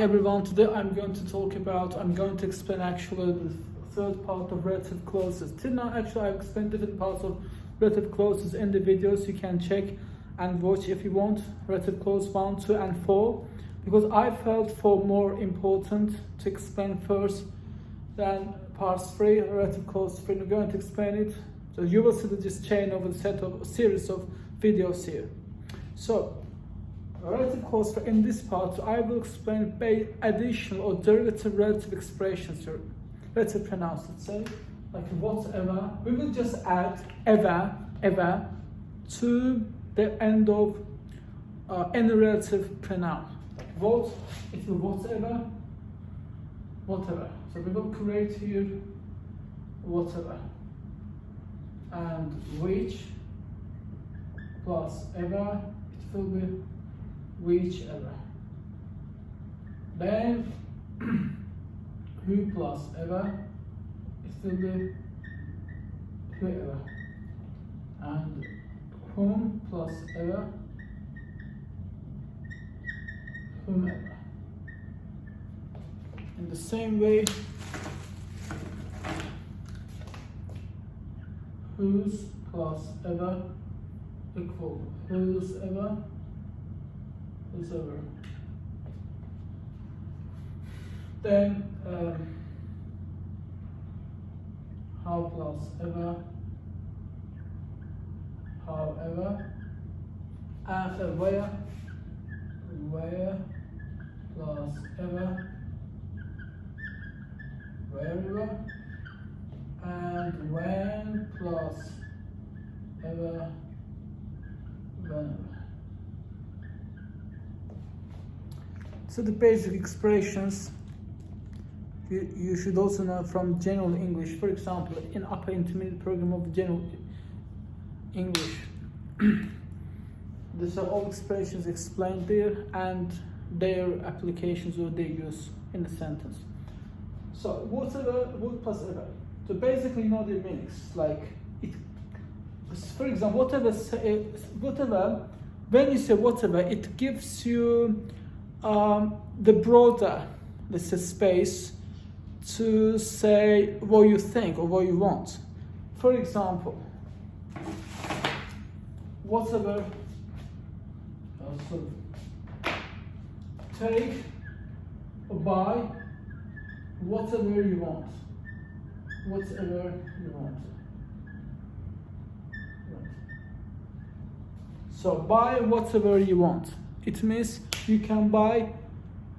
everyone. Today I'm going to explain actually the third part of relative clauses. Till now actually I've explained different parts of relative clauses in the videos. You can check and watch if you want relative clause 1, 2 and 4, because I felt for more important to explain first than parts 3, relative clause 3. I'm going to explain it. So you will see this chain of a series of videos here. So relative clause 3, in this part I will explain additional or derivative relative expressions or relative pronouns, let's say, like whatever. We will just add ever to the end of any relative pronoun. What, it will whatever. So we will create here whatever, and which plus ever, it will be whichever. Then who plus ever, it will be whoever. And whom plus ever, whomever. In the same way, whose plus ever equal whosever, whosever. Then how plus ever, however, and where plus ever, wherever, and when plus ever, whenever. So the basic expressions you should also know from general English. For example, in upper intermediate program of general English, these are all expressions explained there and their applications or their use in the sentence. So whatever, what plus ever. So basically, you know the meanings. Like it, for example, whatever. When you say whatever, it gives you the broader, let's say, space to say what you think or what you want. For example, whatever. So take or buy whatever you want. Whatever you want. So buy whatever you want. It means you can buy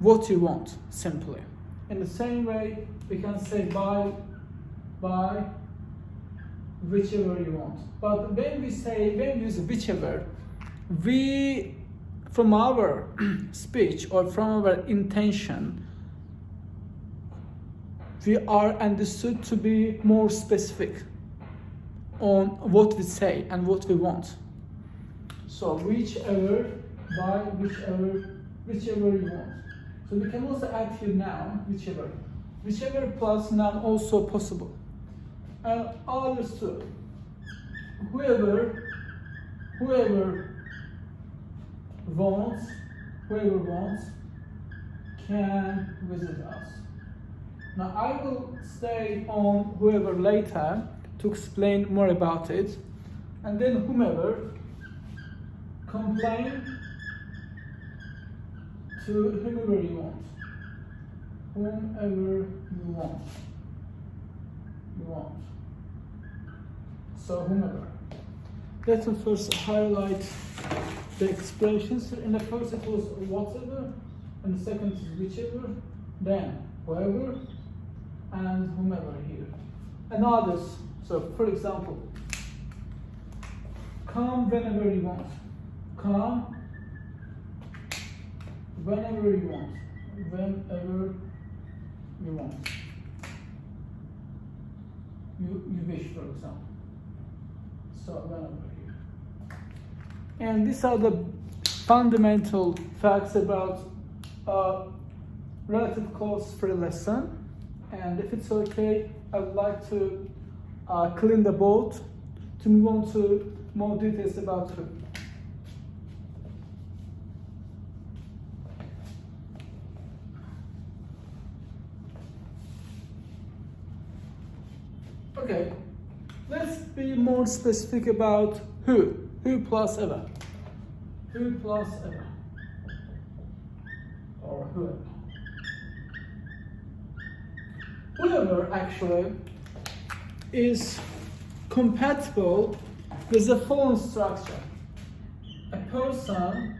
what you want, simply. In the same way, we can say buy whichever you want. But when we use whichever, we, from our speech or from our intention, we are understood to be more specific on what we say and what we want. So whichever, buy whichever you want. So we can also add here noun, whichever plus noun also possible. And others too. Whoever wants can visit us. Now I will stay on whoever later to explain more about it, and then whomever, complain to whomever you want. Whomever you want. So whomever. Let's first highlight the expressions. In the first it was whatever, and the second is whichever, then whoever, and whomever here. And others. So for example, come whenever you want. Come whenever you want. Whenever you want. You wish, for example. So whenever here. And these are the fundamental facts about relative clause 3 lesson. And if it's okay, I would like to clean the board to move on to more details about it. Okay, let's be more specific about who. Who plus ever. Who plus ever. Or whoever. Whoever actually is compatible with the following structure. A person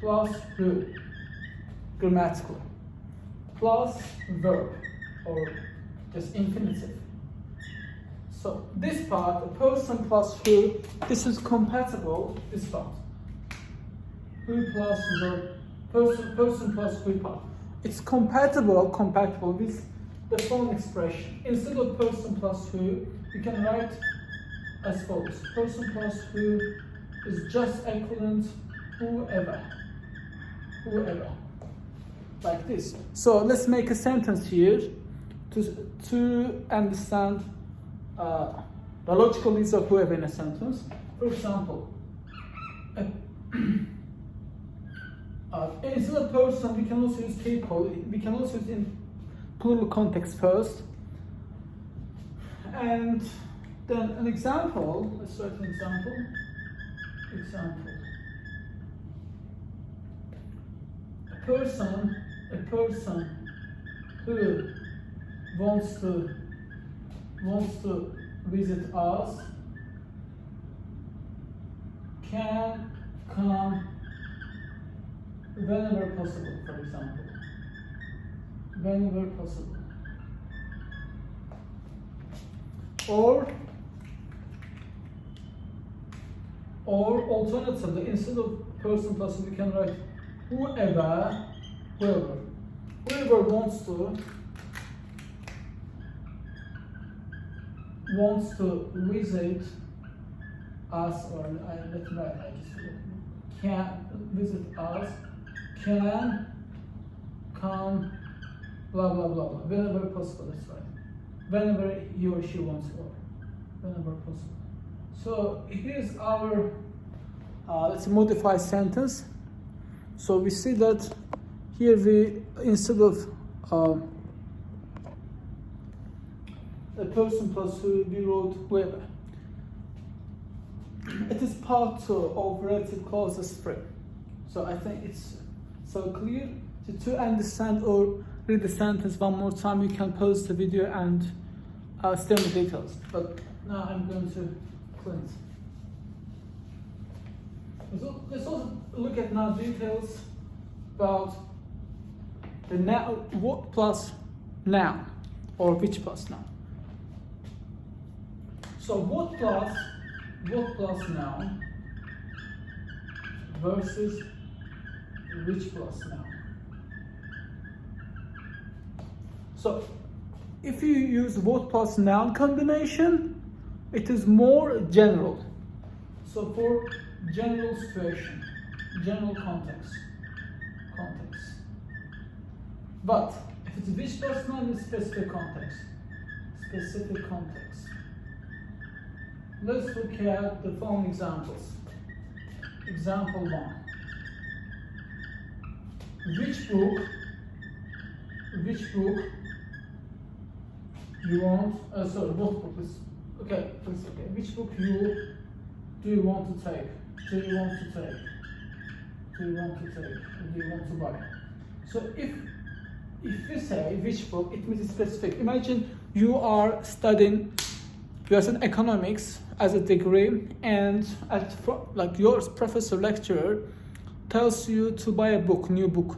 plus who, grammatically, plus verb, or just infinitive. So this part, a person plus who, this is compatible, this part. Who plus verb, person plus who part. It's compatible with the following expression. Instead of person plus who, you can write as follows. Person plus who is just equivalent whoever. Whoever. Like this. So let's make a sentence here to understand the logical use of whoever in a sentence. For example, instead of person, we can also use people. We can also use in plural context first. And then an example, let's write an example. A person who wants to visit us can come whenever possible, for example. Whenever possible. Or alternatively, instead of person plus we can write whoever wants to visit us, or can visit us, can come, blah blah blah blah. Whenever possible, that's right. Whenever he or she wants, or whenever possible. So here's our let's modify sentence. So we see that here we, instead of a person plus who, we wrote whoever. It is part 2 of relative clauses 3. So I think it's so clear. To understand or read the sentence one more time, you can pause the video and stay on the details. But now I'm going to cleanse. So let's also look at now details about the noun, what plus noun, or which plus noun. So what plus noun versus which plus noun. So if you use what plus noun combination, it is more general. So for general situation, general context. But if it's which plus noun, it's specific context. Let's look at the following examples. Example 1. Which book you want, what book is, okay, please, okay. Which book do you want to take? Do you want to buy? So if you say which book, it means it's specific. Imagine you are studying economics as a degree, and your professor lecturer tells you to buy a book, new book,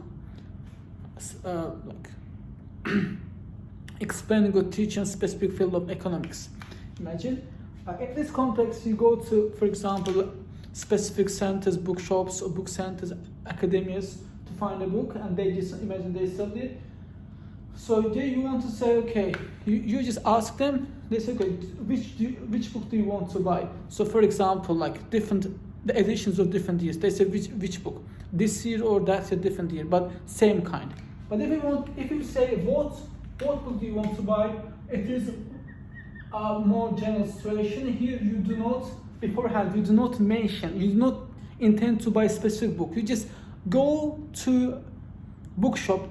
explaining or teaching a specific field of economics. Imagine in this context you go to, for example, specific centers, bookshops or book centers, academias to find a book, and they just imagine they study it. So there you want to say, okay, you just ask them, they say, okay, which book do you want to buy? So for example, like the editions of different years, they say which book, this year or that year, different year, but same kind. But if you say what book do you want to buy, it is a more general situation. Here you do not mention, you do not intend to buy a specific book. You just go to bookshop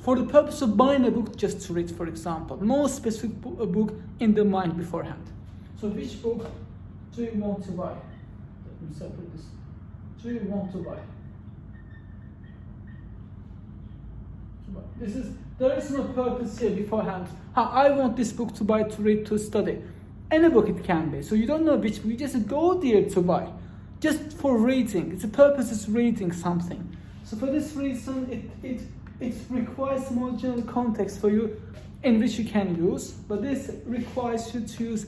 for the purpose of buying a book just to read, for example. No specific book in the mind beforehand. So which book do you want to buy? Let me separate this. Do you want to buy? There is no purpose here beforehand. I want this book to buy, to read, to study. Any book it can be. So you don't know which book, you just go there to buy. Just for reading. The purpose is reading something. So for this reason, it requires more general context for you in which you can use, but this requires you to use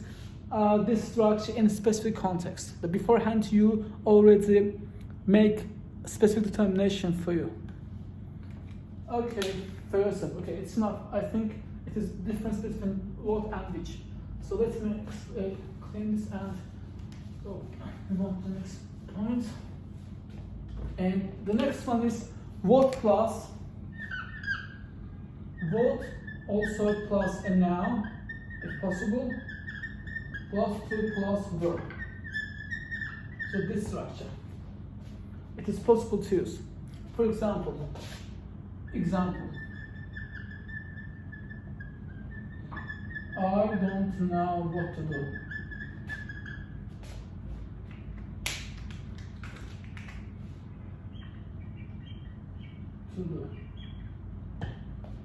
this structure in a specific context. But beforehand, you already make a specific determination for you. Okay, first up. Okay, it's not. I think it is difference between what and which. So let me clean this and go move on to the next point. And the next one is what plus. What also plus a noun, if possible, plus to plus verb. So this structure. It is possible to use. For example. I don't know what to do.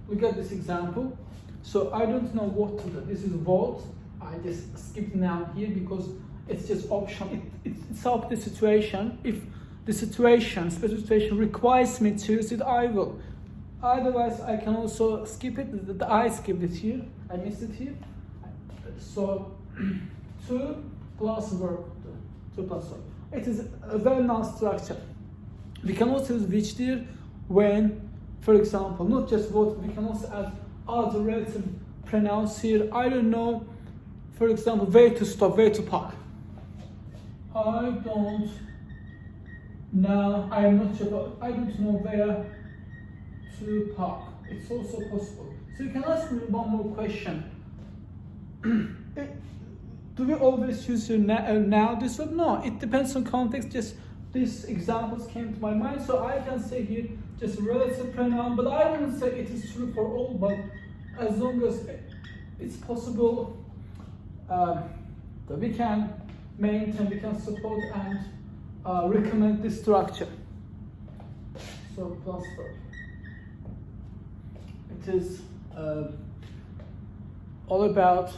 We got this example. So I don't know what to do. This is what. I just skipped noun here because it's just option. It's up the situation. If the specific situation requires me to use it, I will. Otherwise, I can also skip it. I skipped it here. I missed it here. So, to plus verb. To plus verb. It is a very nice structure. We can also use which there when, for example, not just what, we can also add other relative pronouns here. I don't know, for example, where to stop, where to park. I don't know, I'm not sure, I don't know where to park. It's also possible. So you can ask me one more question. Do we always use your now this verb? No, it depends on context. Just these examples came to my mind, so I can say here just relative pronoun, but I wouldn't say it is true for all, but as long as it's possible that we can maintain, we can support and recommend this structure. So plus verb. It is all about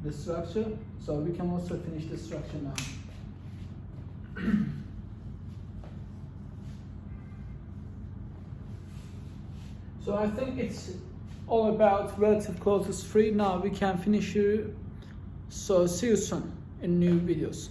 the structure, so we can also finish the structure now. So I think it's all about relative clauses 3. Now we can finish here. So see you soon in new videos.